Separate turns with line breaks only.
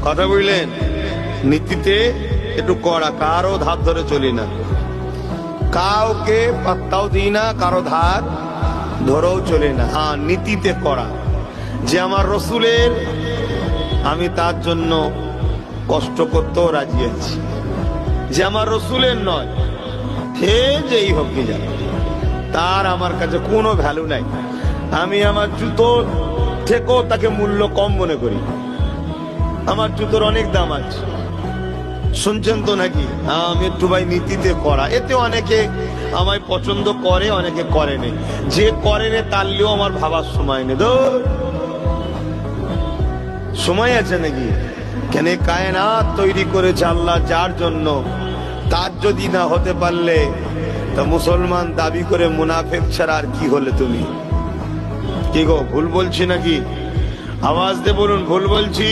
কথা বুঝলেন? নীতিতে একটু কড়া, কারো ধার ধরে চলি না, কাউকে পাত্তাও দিই না, কারো ধার ধরেও চলে না। হ্যাঁ, নীতিতে কড়া, যে আমার রসুলের, আমি তার জন্য কষ্ট করতেও রাজি আছি। যে আমার রসুলের নয়, সে যেই হোক কি জানে, তার আমার কাছে কোনো ভ্যালু নাই। আমি আমার জুতো থেকেও তাকে মূল্য কম মনে করি। আমার জুতোর অনেক দাম আছে, শুনছেন তো নাকি? আমি একটু ভাই নীতিতে করা, এতে অনেকে আমায় পছন্দ করে, অনেকে করে নেই। যে করে নে তারলেও আমার ভাবার সময় নেই। সময় আছে নাকি? কেন কায়নাত তৈরি করেছে আল্লাহ যার জন্য, তার যদি না হতে পারলে তা মুসলমান দাবি করে মুনাফিক ছাড়া আর কি হলে তুমি? কি গো, ভুল বলছি নাকি? আওয়াজ দিয়ে বলুন, ভুল বলছি?